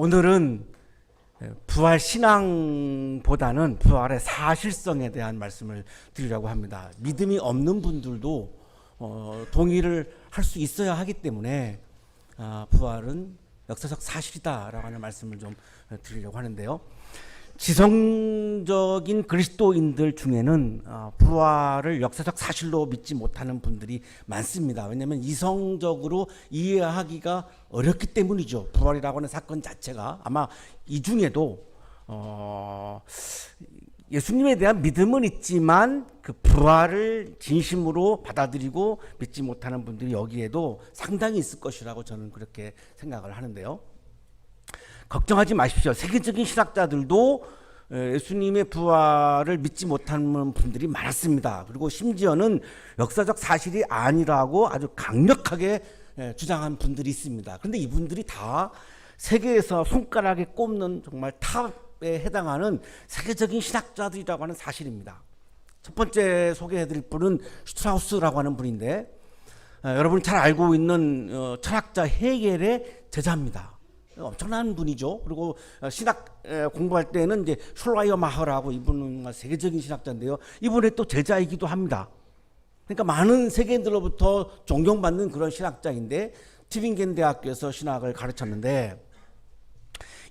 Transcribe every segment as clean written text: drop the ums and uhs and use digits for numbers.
오늘은 부활 신앙보다는 부활의 사실성에 대한 말씀을 드리려고 합니다. 믿음이 없는 분들도 동의를 할 수 있어야 하기 때문에 부활은 역사적 사실이다라고 하는 말씀을 좀 드리려고 하는데요. 지성적인 그리스도인들 중에는 부활을 역사적 사실로 믿지 못하는 분들이 많습니다. 왜냐하면 이성적으로 이해하기가 어렵기 때문이죠. 부활이라고 하는 사건 자체가. 아마 이 중에도 예수님에 대한 믿음은 있지만 그 부활을 진심으로 받아들이고 믿지 못하는 분들이 여기에도 상당히 있을 것이라고 저는 그렇게 생각을 하는데요. 걱정하지 마십시오. 세계적인 신학자들도 예수님의 부활을 믿지 못하는 분들이 많았습니다. 그리고 심지어는 역사적 사실이 아니라고 아주 강력하게 주장한 분들이 있습니다. 그런데 이분들이 다 세계에서 손가락에 꼽는 정말 탑에 해당하는 세계적인 신학자들이라고 하는 사실입니다. 첫 번째 소개해드릴 분은 슈트라우스라고 하는 분인데 여러분이 잘 알고 있는 철학자 헤겔의 제자입니다. 엄청난 분이죠. 그리고 신학 공부할 때는 이제 슐라이어 마허라고, 이분은 세계적인 신학자인데요. 이분의 또 제자이기도 합니다. 그러니까 많은 세계인들로부터 존경받는 그런 신학자인데 티빙겐 대학교에서 신학을 가르쳤는데,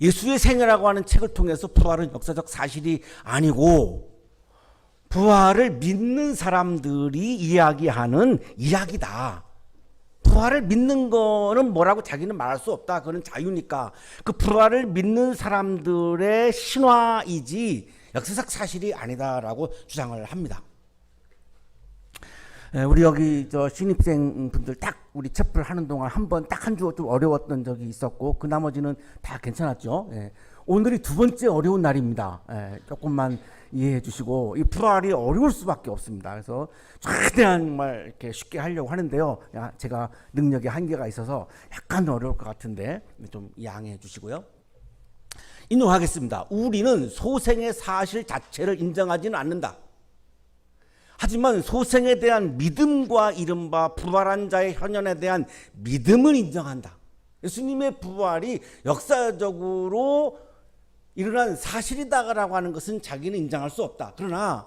예수의 생애라고 하는 책을 통해서 부활은 역사적 사실이 아니고 부활을 믿는 사람들이 이야기하는 이야기다. 부활을 믿는 거는 뭐라고 자기는 말할 수 없다. 그거는 자유니까. 그 부활을 믿는 사람들의 신화이지 역사적 사실이 아니다라고 주장을 합니다. 우리 여기 신입생 분들 딱 우리 채플 하는 동안 딱 한 주 좀 어려웠던 적이 있었고, 그 나머지는 다 괜찮았죠. 오늘이 두 번째 어려운 날입니다. 조금만 이해해 주시고, 이 부활이 어려울 수밖에 없습니다. 그래서 최대한 정말 이렇게 쉽게 하려고 하는데요. 제가 능력의 한계가 있어서 약간 어려울 것 같은데 좀 양해해 주시고요. 인용하겠습니다. 우리는 소생의 사실 자체를 인정하지는 않는다. 하지만 소생에 대한 믿음과 이른바 부활한 자의 현현에 대한 믿음을 인정한다. 예수님의 부활이 역사적으로 일어난 사실이다라고 하는 것은 자기는 인정할 수 없다. 그러나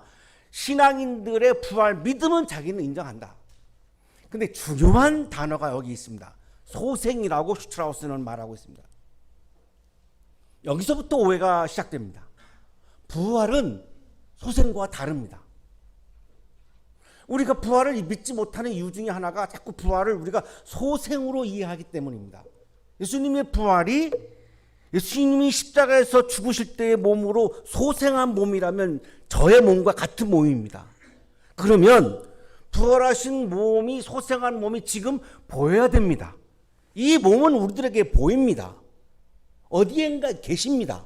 신앙인들의 부활 믿음은 자기는 인정한다. 근데 중요한 단어가 여기 있습니다. 소생이라고 슈트라우스는 말하고 있습니다. 여기서부터 오해가 시작됩니다. 부활은 소생과 다릅니다. 우리가 부활을 믿지 못하는 이유 중에 하나가 자꾸 부활을 우리가 소생으로 이해하기 때문입니다. 예수님의 부활이 예수님이 십자가에서 죽으실 때의 몸으로 소생한 몸이라면 저의 몸과 같은 몸입니다. 그러면 부활하신 몸이, 소생한 몸이 지금 보여야 됩니다. 이 몸은 우리들에게 보입니다. 어디엔가 계십니다.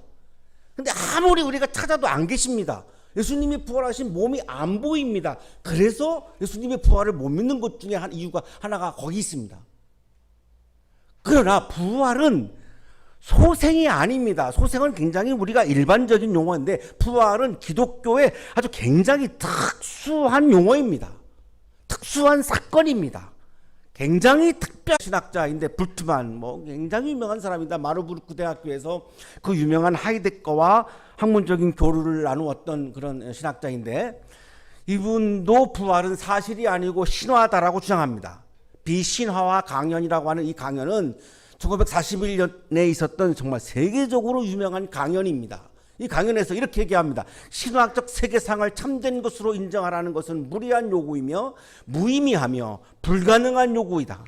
근데 아무리 우리가 찾아도 안 계십니다. 예수님이 부활하신 몸이 안 보입니다. 그래서 예수님의 부활을 못 믿는 것 중에 이유가 하나가 거기 있습니다. 그러나 부활은 소생이 아닙니다. 소생은 굉장히 우리가 일반적인 용어인데 부활은 기독교의 아주 굉장히 특수한 용어입니다. 특수한 사건입니다. 굉장히 특별 신학자인데 불트만, 굉장히 유명한 사람입니다. 마르부르크 대학교에서 그 유명한 하이데거와 학문적인 교류를 나누었던 그런 신학자인데, 이분도 부활은 사실이 아니고 신화다라고 주장합니다. 비신화와 강연이라고 하는 이 강연은 1941년에 있었던 정말 세계적으로 유명한 강연입니다. 이 강연에서 이렇게 얘기합니다. 신화학적 세계상을 참된 것으로 인정하라는 것은 무리한 요구이며 무의미하며 불가능한 요구이다.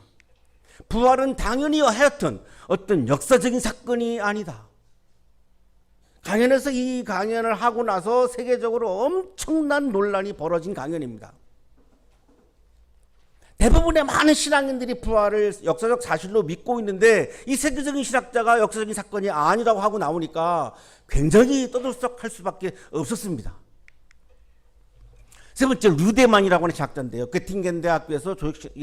부활은 당연히 하여튼 어떤 역사적인 사건이 아니다. 강연에서 이 강연을 하고 나서 세계적으로 엄청난 논란이 벌어진 강연입니다. 대부분의 많은 신앙인들이 부활을 역사적 사실로 믿고 있는데 이 세계적인 신학자가 역사적인 사건이 아니라고 하고 나오니까 굉장히 떠들썩할 수밖에 없었습니다. 세 번째, 류데만이라고 하는 신학자인데요. göttingen 대학교에서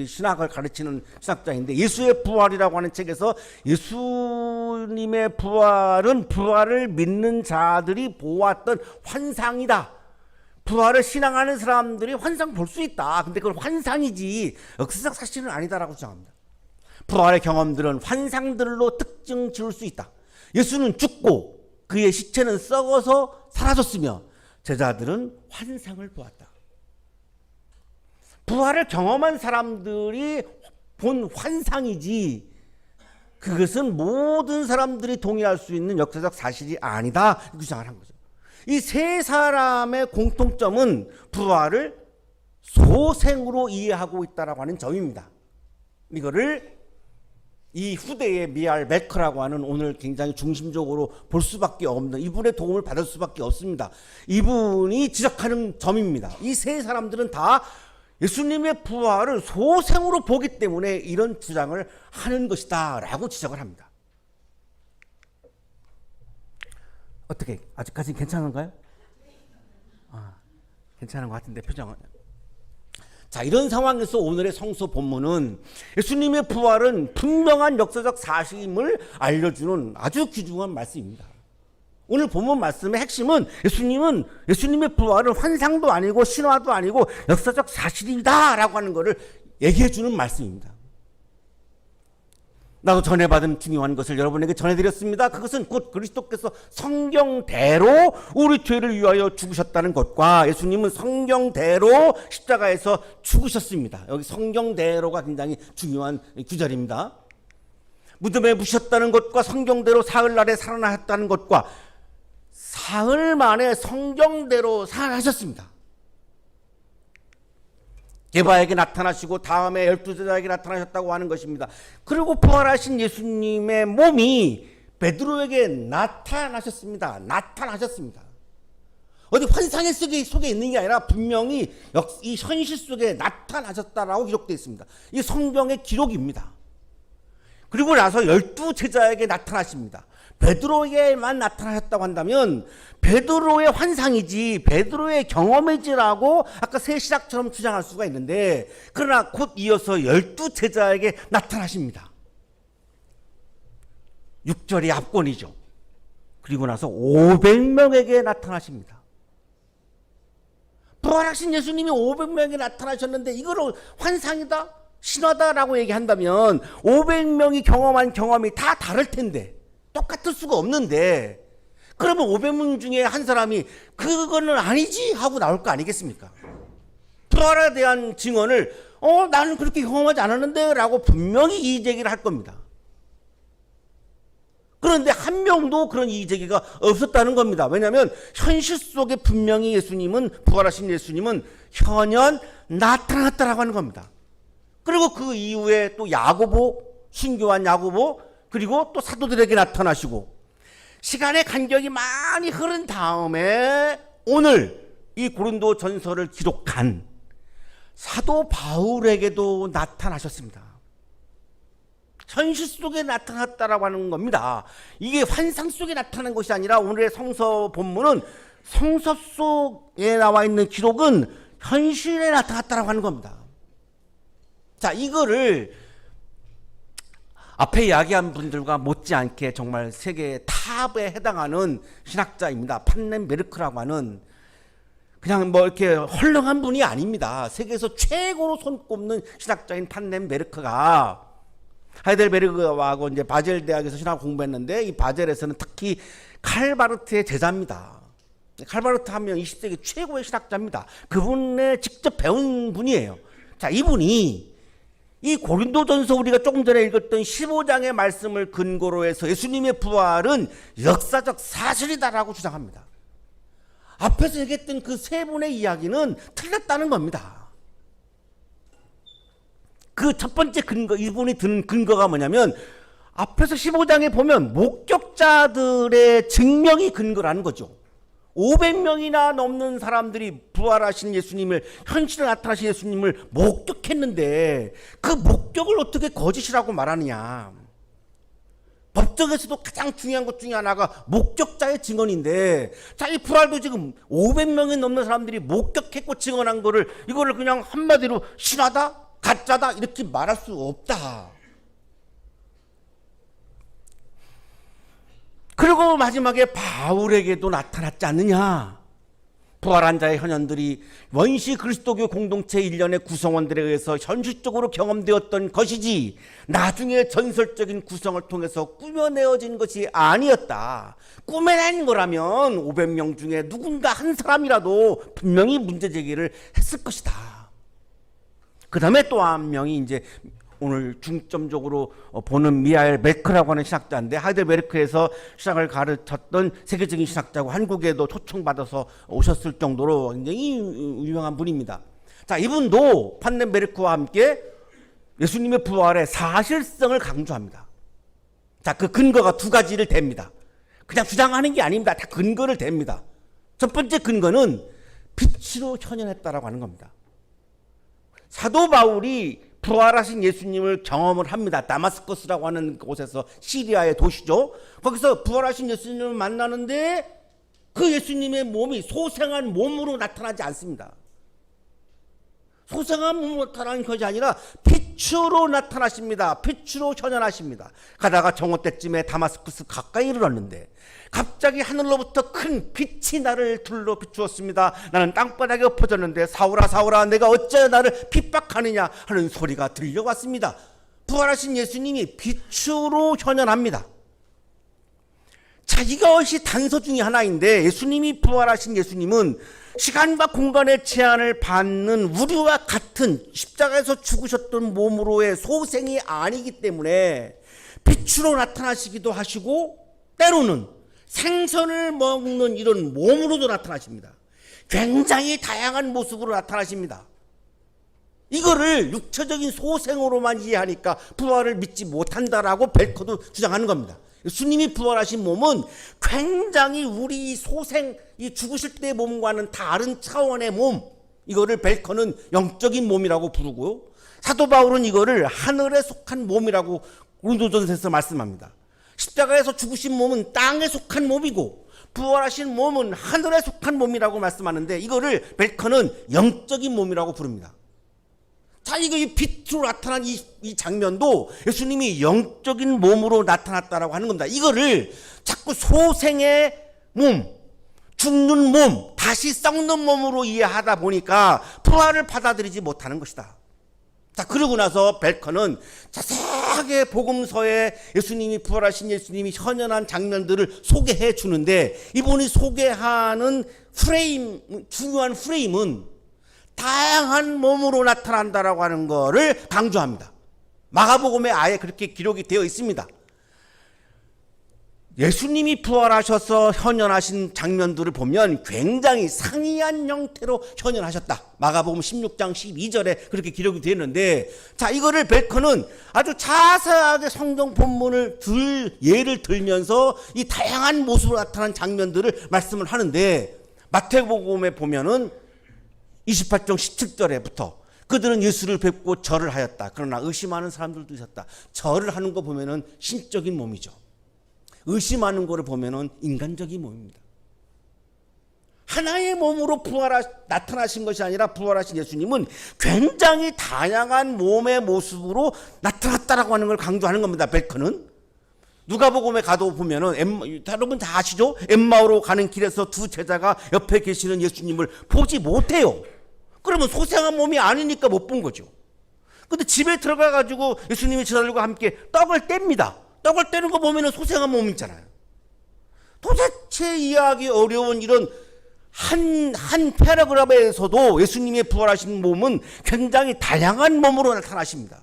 신학을 가르치는 신학자인데, 예수의 부활이라고 하는 책에서 예수님의 부활은 부활을 믿는 자들이 보았던 환상이다. 부활을 신앙하는 사람들이 환상 볼 수 있다. 근데 그건 환상이지 역사적 사실은 아니다라고 주장합니다. 부활의 경험들은 환상들로 특징 지을 수 있다. 예수는 죽고 그의 시체는 썩어서 사라졌으며 제자들은 환상을 보았다. 부활을 경험한 사람들이 본 환상이지 그것은 모든 사람들이 동의할 수 있는 역사적 사실이 아니다 주장을 한 거죠. 이 세 사람의 공통점은 부활을 소생으로 이해하고 있다라고 하는 점입니다. 이거를 이 후대의 미알 메커라고 하는 오늘 굉장히 중심적으로 볼 수밖에 없는 이분의 도움을 받을 수밖에 없습니다. 이분이 지적하는 점입니다. 이 세 사람들은 다 예수님의 부활을 소생으로 보기 때문에 이런 주장을 하는 것이다 라고 지적을 합니다. 어떻게 아직까지 괜찮은가요? 괜찮은 것 같은데 표정은. 자, 이런 상황에서 오늘의 성서 본문은 예수님의 부활은 분명한 역사적 사실임을 알려주는 아주 귀중한 말씀입니다. 오늘 본문 말씀의 핵심은 예수님의 부활은 환상도 아니고 신화도 아니고 역사적 사실이다 라고 하는 것을 얘기해 주는 말씀입니다. 나도 전해받은 중요한 것을 여러분에게 전해드렸습니다. 그것은 곧 그리스도께서 성경대로 우리 죄를 위하여 죽으셨다는 것과 예수님은 성경대로 십자가에서 죽으셨습니다. 여기 성경대로가 굉장히 중요한 구절입니다. 무덤에 묻혔다는 것과 성경대로 사흘날에 살아나셨다는 것과 사흘 만에 성경대로 살아나셨습니다. 게바에게 나타나시고 다음에 12제자에게 나타나셨다고 하는 것입니다. 그리고 부활하신 예수님의 몸이 베드로에게 나타나셨습니다. 어디 환상의 속에 있는 게 아니라 분명히 이 현실 속에 나타나셨다라고 기록되어 있습니다. 이 성경의 기록입니다. 그리고 나서 12제자에게 나타나십니다. 베드로에게만 나타나셨다고 한다면 베드로의 환상이지 베드로의 경험이지라고 아까 새 시작처럼 주장할 수가 있는데 그러나 곧 이어서 12제자에게 나타나십니다. 6절이 압권이죠. 그리고 나서 500명에게 나타나십니다. 부활하신 예수님이 500명에게 나타나셨는데 이거를 환상이다? 신화다라고 얘기한다면 500명이 경험한 경험이 다 다를 텐데 똑같을 수가 없는데 그러면 500명 중에 한 사람이 그거는 아니지 하고 나올 거 아니겠습니까? 부활에 대한 증언을 나는 그렇게 경험하지 않았는데 라고 분명히 이의제기를 할 겁니다. 그런데 한 명도 그런 이의제기가 없었다는 겁니다. 왜냐하면 현실 속에 분명히 부활하신 예수님은 현현 나타났다라고 하는 겁니다. 그리고 그 이후에 또 야고보, 순교한 야고보 그리고 또 사도들에게 나타나시고 시간의 간격이 많이 흐른 다음에 오늘 이 고린도 전서를 기록한 사도 바울에게도 나타나셨습니다. 현실 속에 나타났다라고 하는 겁니다. 이게 환상 속에 나타난 것이 아니라 오늘의 성서 본문은 성서 속에 나와 있는 기록은 현실에 나타났다라고 하는 겁니다. 자, 이거를 앞에 이야기한 분들과 못지않게 정말 세계 탑에 해당하는 신학자입니다. 판넨 베르크라고 하는 그냥 뭐 이렇게 헐렁한 분이 아닙니다. 세계에서 최고로 손꼽는 신학자인 판넨 베르크가 하이델베르그하고 이제 바젤 대학에서 신학 공부했는데 이 바젤에서는 특히 칼바르트의 제자입니다. 칼바르트 하면 20세기 최고의 신학자입니다. 그분의 직접 배운 분이에요. 자, 이분이 이 고린도전서 우리가 조금 전에 읽었던 15장의 말씀을 근거로 해서 예수님의 부활은 역사적 사실이다라고 주장합니다. 앞에서 얘기했던 그 세 분의 이야기는 틀렸다는 겁니다. 그 첫 번째 근거, 이분이 든 근거가 뭐냐면 앞에서 15장에 보면 목격자들의 증명이 근거라는 거죠. 500명이나 넘는 사람들이 부활하신 예수님을 현실에 나타나신 예수님을 목격했는데 그 목격을 어떻게 거짓이라고 말하느냐. 법정에서도 가장 중요한 것 중에 하나가 목격자의 증언인데 자, 이 부활도 지금 500명이 넘는 사람들이 목격했고 증언한 거를 이거를 그냥 한마디로 신화다? 가짜다? 이렇게 말할 수 없다. 그리고 마지막에 바울에게도 나타났지 않느냐. 부활한 자의 현현들이 원시 그리스도교 공동체 일련의 구성원들에 의해서 현실적으로 경험되었던 것이지 나중에 전설적인 구성을 통해서 꾸며내어진 것이 아니었다. 꾸며낸 거라면 500명 중에 누군가 한 사람이라도 분명히 문제제기를 했을 것이다. 그 다음에 또 한 명이 이제 오늘 중점적으로 보는 미하엘 멜크라고 하는 신학자인데, 하이델베르크에서 신학을 가르쳤던 세계적인 신학자고 한국에도 초청받아서 오셨을 정도로 굉장히 유명한 분입니다. 자, 이분도 판넨베르크와 함께 예수님의 부활의 사실성을 강조합니다. 자, 그 근거가 두 가지를 댑니다. 그냥 주장하는 게 아닙니다. 다 근거를 댑니다. 첫 번째 근거는 빛으로 현현했다라고 하는 겁니다. 사도 바울이 부활하신 예수님을 경험을 합니다. 다마스커스라고 하는 곳에서, 시리아의 도시죠. 거기서 부활하신 예수님을 만나는데 그 예수님의 몸이 소생한 몸으로 나타나지 않습니다. 소생한 몸으로 나타나는 것이 아니라 빛으로 나타나십니다. 빛으로 현현하십니다. 가다가 정오 때쯤에 다마스커스 가까이 이르렀는데 갑자기 하늘로부터 큰 빛이 나를 둘러 비추었습니다. 나는 땅바닥에 엎어졌는데 사울아 사울아 내가 어찌하여 나를 핍박하느냐 하는 소리가 들려왔습니다. 부활하신 예수님이 빛으로 현현합니다. 자, 이것이 단서 중에 하나인데, 예수님이 부활하신 예수님은 시간과 공간의 제한을 받는 우리와 같은 십자가에서 죽으셨던 몸으로의 소생이 아니기 때문에 빛으로 나타나시기도 하시고 때로는 생선을 먹는 이런 몸으로도 나타나십니다. 굉장히 다양한 모습으로 나타나십니다. 이거를 육체적인 소생으로만 이해하니까 부활을 믿지 못한다라고 벨커도 주장하는 겁니다. 예수님이 부활하신 몸은 굉장히 우리 소생, 이 죽으실 때의 몸과는 다른 차원의 몸, 이거를 벨커는 영적인 몸이라고 부르고요. 사도 바울은 이거를 하늘에 속한 몸이라고 고린도전서에서 말씀합니다. 십자가에서 죽으신 몸은 땅에 속한 몸이고 부활하신 몸은 하늘에 속한 몸이라고 말씀하는데, 이거를 벨커는 영적인 몸이라고 부릅니다. 자, 이거 이 빛으로 나타난 이 장면도 예수님이 영적인 몸으로 나타났다라고 하는 겁니다. 이거를 자꾸 소생의 몸, 죽는 몸, 다시 썩는 몸으로 이해하다 보니까 부활을 받아들이지 못하는 것이다. 자, 그러고 나서 벨커는 자세하게 복음서에 예수님이 부활하신 예수님이 현현한 장면들을 소개해 주는데, 이분이 소개하는 프레임, 중요한 프레임은 다양한 몸으로 나타난다라고 하는 것을 강조합니다. 마가복음에 아예 그렇게 기록이 되어 있습니다. 예수님이 부활하셔서 현현하신 장면들을 보면 굉장히 상이한 형태로 현현하셨다. 마가복음 16장 12절에 그렇게 기록이 되어 있는데, 자, 이거를 벨커는 아주 자세하게 성경 본문을 예를 들면서 이 다양한 모습으로 나타난 장면들을 말씀을 하는데, 마태복음에 보면은 28장 17절에부터 그들은 예수를 뵙고 절을 하였다. 그러나 의심하는 사람들도 있었다. 절을 하는 거 보면은 신적인 몸이죠. 의심하는 거를 보면은 인간적인 몸입니다. 하나의 몸으로 나타나신 것이 아니라 부활하신 예수님은 굉장히 다양한 몸의 모습으로 나타났다라고 하는 걸 강조하는 겁니다. 벨커는. 누가복음에 가도 보면은 여러분 다 아시죠? 엠마오로 가는 길에서 두 제자가 옆에 계시는 예수님을 보지 못해요. 그러면 소생한 몸이 아니니까 못 본 거죠. 근데 집에 들어가 가지고 예수님이 제자들과 함께 떡을 뗍니다. 떡을 떼는 거 보면은 소생한 몸이잖아요. 도대체 이해하기 어려운 이런 한 패러그램에서도 예수님의 부활하신 몸은 굉장히 다양한 몸으로 나타나십니다.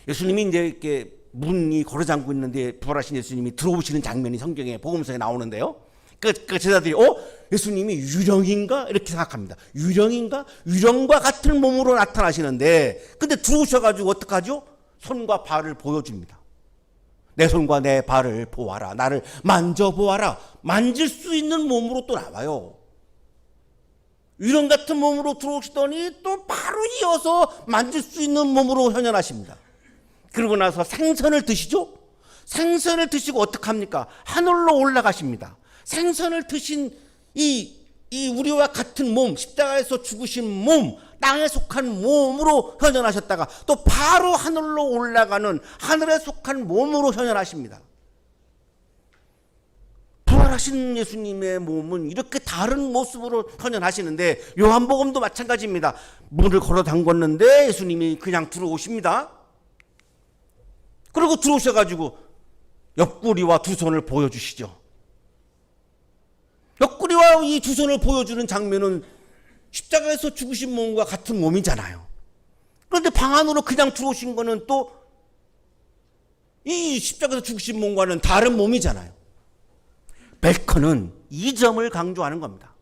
예수님이 이제 이렇게 문이 걸어잠고 있는데 부활하신 예수님이 들어오시는 장면이 성경에 복음서에 나오는데요. 그 제자들이 예수님이 유령인가 이렇게 생각합니다. 유령인가? 유령과 같은 몸으로 나타나시는데, 근데 들어오셔가지고 어떡하죠? 손과 발을 보여줍니다. 내 손과 내 발을 보아라. 나를 만져보아라. 만질 수 있는 몸으로 또 나와요. 유령 같은 몸으로 들어오시더니 또 바로 이어서 만질 수 있는 몸으로 현현하십니다. 그러고 나서 생선을 드시죠? 생선을 드시고 어떡합니까? 하늘로 올라가십니다. 생선을 드신 이 우리와 같은 몸, 십자가에서 죽으신 몸, 땅에 속한 몸으로 현현하셨다가 또 바로 하늘로 올라가는 하늘에 속한 몸으로 현현하십니다. 부활하신 예수님의 몸은 이렇게 다른 모습으로 현현하시는데, 요한복음도 마찬가지입니다. 문을 걸어 잠궜는데 예수님이 그냥 들어오십니다. 그리고 들어오셔가지고 옆구리와 두 손을 보여주시죠. 옆구리와 이 두 손을 보여주는 장면은 십자가에서 죽으신 몸과 같은 몸이잖아요. 그런데 방 안으로 그냥 들어오신 거는 또 이 십자가에서 죽으신 몸과는 다른 몸이잖아요. 베커는 이 점을 강조하는 겁니다.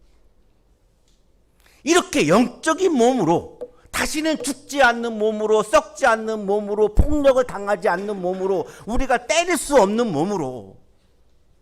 이렇게 영적인 몸으로, 다시는 죽지 않는 몸으로, 썩지 않는 몸으로, 폭력을 당하지 않는 몸으로, 우리가 때릴 수 없는 몸으로,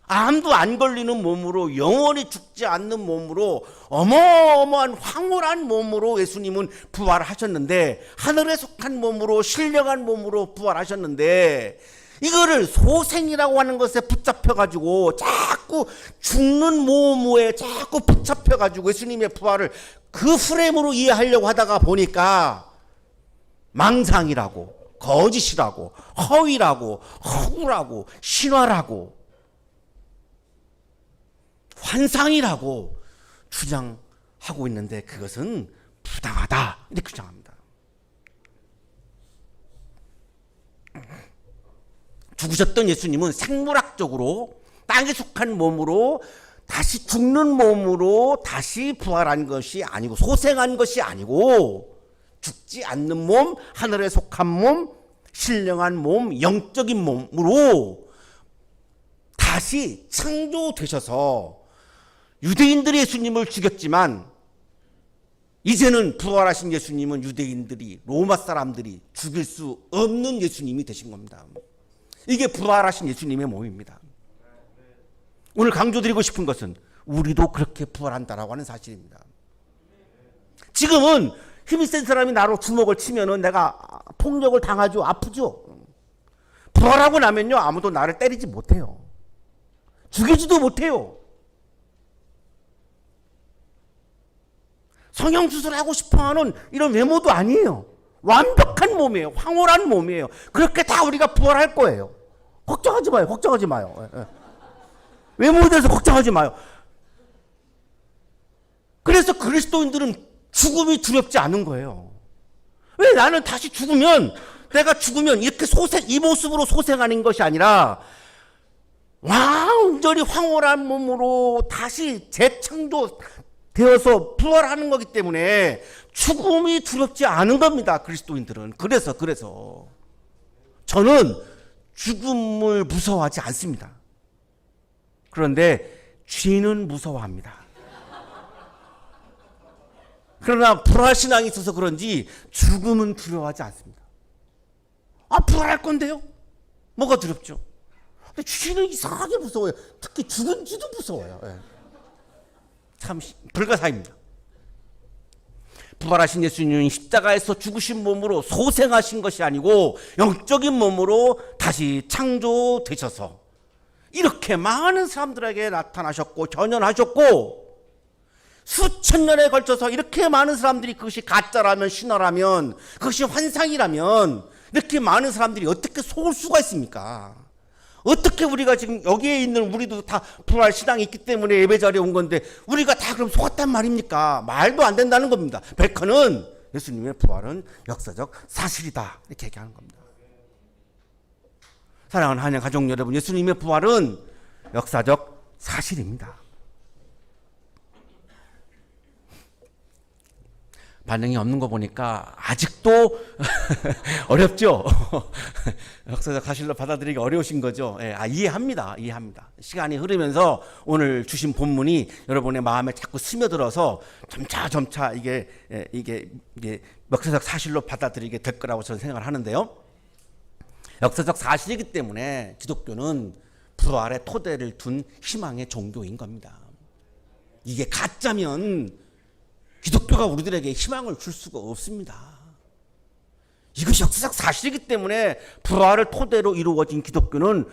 암도 안 걸리는 몸으로, 영원히 죽지 않는 몸으로, 어마어마한 황홀한 몸으로 예수님은 부활하셨는데, 하늘에 속한 몸으로, 신령한 몸으로 부활하셨는데, 이거를 소생이라고 하는 것에 붙잡혀가지고 자꾸 죽는 몸에 자꾸 붙잡혀가지고 예수님의 부활을 그 프레임으로 이해하려고 하다가 보니까 망상이라고, 거짓이라고, 허위라고, 허구라고, 신화라고, 환상이라고 주장하고 있는데, 그것은 부당하다 이렇게 주장합니다. 죽으셨던 예수님은 생물학적으로 땅에 속한 몸으로 다시 죽는 몸으로 다시 부활한 것이 아니고, 소생한 것이 아니고, 죽지 않는 몸, 하늘에 속한 몸, 신령한 몸, 영적인 몸으로 다시 창조되셔서, 유대인들이 예수님을 죽였지만 이제는 부활하신 예수님은 유대인들이, 로마 사람들이 죽일 수 없는 예수님이 되신 겁니다. 이게 부활하신 예수님의 몸입니다. 오늘 강조드리고 싶은 것은 우리도 그렇게 부활한다라고 하는 사실입니다. 지금은 힘이 센 사람이 나로 주먹을 치면은 내가 폭력을 당하죠. 아프죠. 부활하고 나면요, 아무도 나를 때리지 못해요. 죽이지도 못해요. 성형수술하고 싶어하는 이런 외모도 아니에요. 완벽한 몸이에요. 황홀한 몸이에요. 그렇게 다 우리가 부활할 거예요. 걱정하지 마요. 걱정하지 마요. 외모에 대해서 걱정하지 마요. 그래서 그리스도인들은 죽음이 두렵지 않은 거예요. 왜? 나는 다시 죽으면, 내가 죽으면 이렇게 이 모습으로 소생하는 것이 아니라 완전히 황홀한 몸으로 다시 재창조되어서 부활하는 거기 때문에 죽음이 두렵지 않은 겁니다. 그리스도인들은. 그래서 저는 죽음을 무서워하지 않습니다. 그런데 쥐는 무서워합니다. 그러나 불화신앙이 있어서 그런지 죽음은 두려워하지 않습니다. 아, 부활할 건데요? 뭐가 두렵죠? 근데 쥐는 이상하게 무서워요. 특히 죽은 쥐도 무서워요. 참 불가사의입니다. 부활하신 예수님은 십자가에서 죽으신 몸으로 소생하신 것이 아니고 영적인 몸으로 다시 창조되셔서 이렇게 많은 사람들에게 나타나셨고 현현하셨고, 수천 년에 걸쳐서 이렇게 많은 사람들이, 그것이 가짜라면, 신화라면, 그것이 환상이라면 이렇게 많은 사람들이 어떻게 속을 수가 있습니까? 어떻게 우리가 지금 여기에 있는 우리도 다 부활 신앙이 있기 때문에 예배 자리에 온 건데 우리가 다 그럼 속았단 말입니까? 말도 안 된다는 겁니다. 베커는 예수님의 부활은 역사적 사실이다 이렇게 얘기하는 겁니다. 사랑하는 한양 가족 여러분, 예수님의 부활은 역사적 사실입니다. 반응이 없는 거 보니까 아직도 어렵죠? 역사적 사실로 받아들이기 어려우신 거죠? 예, 이해합니다. 시간이 흐르면서 오늘 주신 본문이 여러분의 마음에 자꾸 스며들어서 점차 이게 역사적 사실로 받아들이게 될 거라고 저는 생각을 하는데요. 역사적 사실이기 때문에 기독교는 부활의 토대를 둔 희망의 종교인 겁니다. 이게 가짜면 기독교가 우리들에게 희망을 줄 수가 없습니다. 이것이 역사적 사실이기 때문에 부활을 토대로 이루어진 기독교는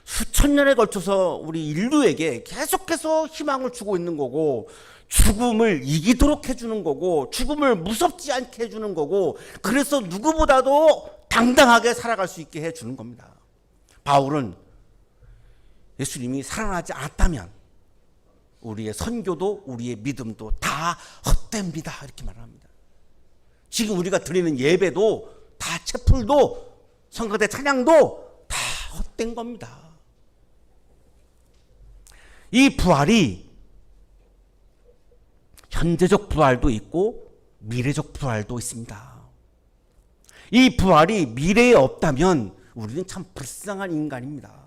수천 년에 걸쳐서 우리 인류에게 계속해서 희망을 주고 있는 거고, 죽음을 이기도록 해주는 거고, 죽음을 무섭지 않게 해주는 거고, 그래서 누구보다도 당당하게 살아갈 수 있게 해주는 겁니다. 바울은 예수님이 살아나지 않았다면 우리의 선교도 우리의 믿음도 다 헛됩니다. 이렇게 말합니다. 지금 우리가 드리는 예배도 다 채플도 성가대 찬양도 다 헛된 겁니다. 이 부활이 현재적 부활도 있고 미래적 부활도 있습니다. 이 부활이 미래에 없다면 우리는 참 불쌍한 인간입니다.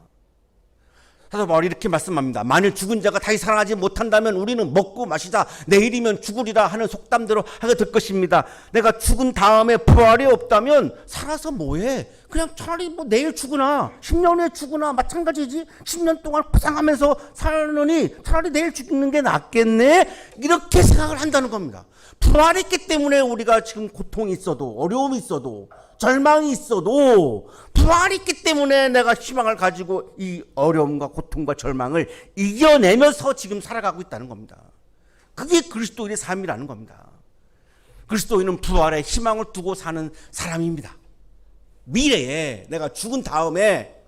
사도 바울이 이렇게 말씀합니다. 만일 죽은 자가 다시 살아나지 못한다면 우리는 먹고 마시다 내일이면 죽으리라 하는 속담대로 하게 될 것입니다. 내가 죽은 다음에 부활이 없다면 살아서 뭐해? 그냥 차라리 뭐 내일 죽으나 10년 후에 죽으나 마찬가지지. 10년 동안 고생하면서 살느니 차라리 내일 죽는 게 낫겠네. 이렇게 생각을 한다는 겁니다. 부활이 있기 때문에 우리가 지금 고통이 있어도 어려움이 있어도 절망이 있어도 부활이 있기 때문에 내가 희망을 가지고 이 어려움과 고통과 절망을 이겨내면서 지금 살아가고 있다는 겁니다. 그게 그리스도인의 삶이라는 겁니다. 그리스도인은 부활에 희망을 두고 사는 사람입니다. 미래에 내가 죽은 다음에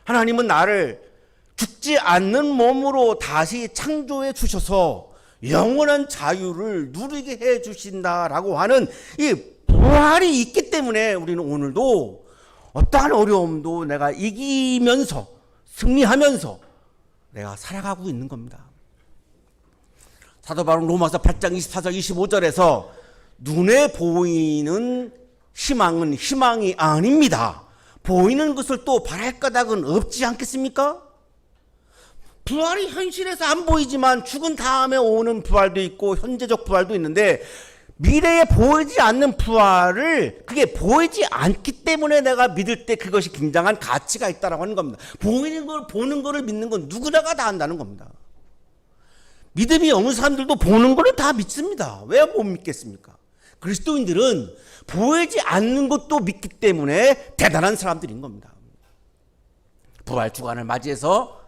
하나님은 나를 죽지 않는 몸으로 다시 창조해 주셔서 영원한 자유를 누리게 해 주신다라고 하는 이 부활이 있기 때문에 우리는 오늘도 어떠한 어려움도 내가 이기면서 승리하면서 내가 살아가고 있는 겁니다. 사도 바울은 로마서 8장 24절 25절에서 눈에 보이는 희망은 희망이 아닙니다. 보이는 것을 또 바랄 까닭은 없지 않겠습니까? 부활이 현실에서 안 보이지만 죽은 다음에 오는 부활도 있고 현재적 부활도 있는데 미래에 보이지 않는 부활을 그게 보이지 않기 때문에 내가 믿을 때 그것이 굉장한 가치가 있다라고 하는 겁니다. 보이는 걸 보는 거를 믿는 건 누구나가 다 한다는 겁니다. 믿음이 없는 사람들도 보는 거를 다 믿습니다. 왜 못 믿겠습니까? 그리스도인들은 보이지 않는 것도 믿기 때문에 대단한 사람들인 겁니다. 부활 주간을 맞이해서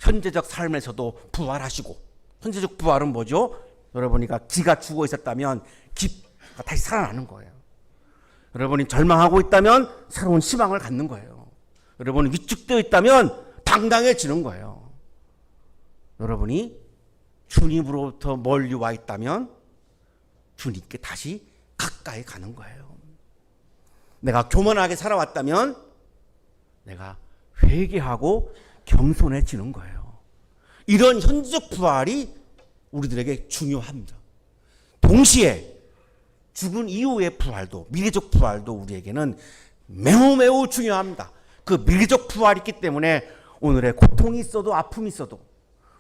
현재적 삶에서도 부활하시고, 현재적 부활은 뭐죠? 여러분이가 기가 죽어 있었다면 기가 다시 살아나는 거예요. 여러분이 절망하고 있다면 새로운 희망을 갖는 거예요. 여러분이 위축되어 있다면 당당해지는 거예요. 여러분이 주님으로부터 멀리 와 있다면 주님께 다시 가까이 가는 거예요. 내가 교만하게 살아왔다면 내가 회개하고 겸손해지는 거예요. 이런 현재적 부활이 우리들에게 중요합니다. 동시에 죽은 이후의 부활도, 미래적 부활도 우리에게는 매우 매우 중요합니다. 그 미래적 부활이 있기 때문에 오늘의 고통이 있어도 아픔이 있어도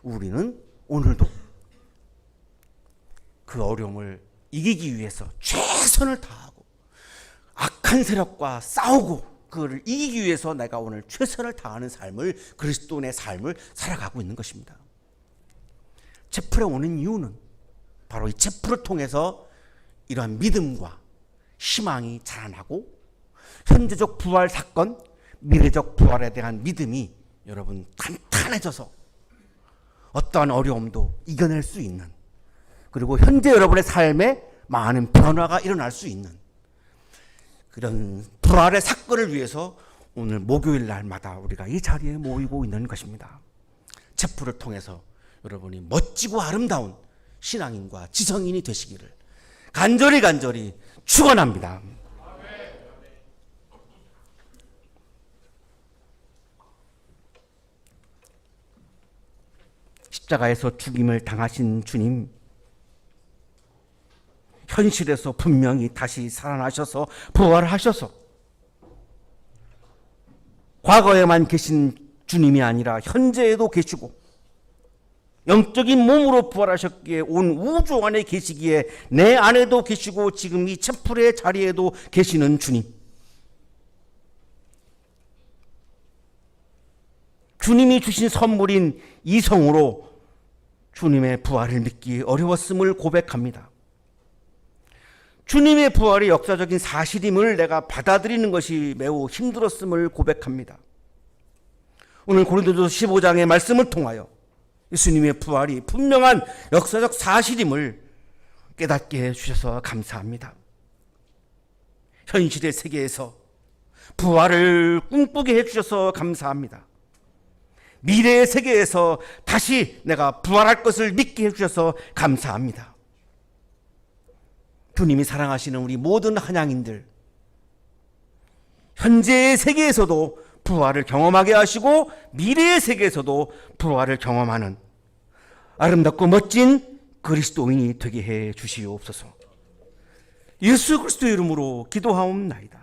우리는 오늘도 그 어려움을 이기기 위해서 최선을 다하고 악한 세력과 싸우고 그를 이기기 위해서 내가 오늘 최선을 다하는 삶을, 그리스도인의 삶을 살아가고 있는 것입니다. 채플에 오는 이유는 바로 이 채플을 통해서 이러한 믿음과 희망이 자라나고 현재적 부활 사건, 미래적 부활에 대한 믿음이 여러분 탄탄해져서 어떠한 어려움도 이겨낼 수 있는, 그리고 현재 여러분의 삶에 많은 변화가 일어날 수 있는 그런 부활의 사건을 위해서 오늘 목요일 날마다 우리가 이 자리에 모이고 있는 것입니다. 채플을 통해서 여러분이 멋지고 아름다운 신앙인과 지성인이 되시기를 간절히 축원합니다. 십자가에서 죽임을 당하신 주님, 현실에서 분명히 다시 살아나셔서 부활하셔서 과거에만 계신 주님이 아니라 현재에도 계시고 영적인 몸으로 부활하셨기에 온 우주 안에 계시기에 내 안에도 계시고 지금 이 채플의 자리에도 계시는 주님, 주님이 주신 선물인 이성으로 주님의 부활을 믿기 어려웠음을 고백합니다. 주님의 부활이 역사적인 사실임을 내가 받아들이는 것이 매우 힘들었음을 고백합니다. 오늘 고린도전서 15장의 말씀을 통하여 예수님의 부활이 분명한 역사적 사실임을 깨닫게 해주셔서 감사합니다. 현실의 세계에서 부활을 꿈꾸게 해주셔서 감사합니다. 미래의 세계에서 다시 내가 부활할 것을 믿게 해주셔서 감사합니다. 주님이 사랑하시는 우리 모든 한양인들, 현재의 세계에서도 부활을 경험하게 하시고 미래의 세계에서도 부활을 경험하는 아름답고 멋진 그리스도인이 되게 해 주시옵소서. 예수 그리스도의 이름으로 기도하옵나이다.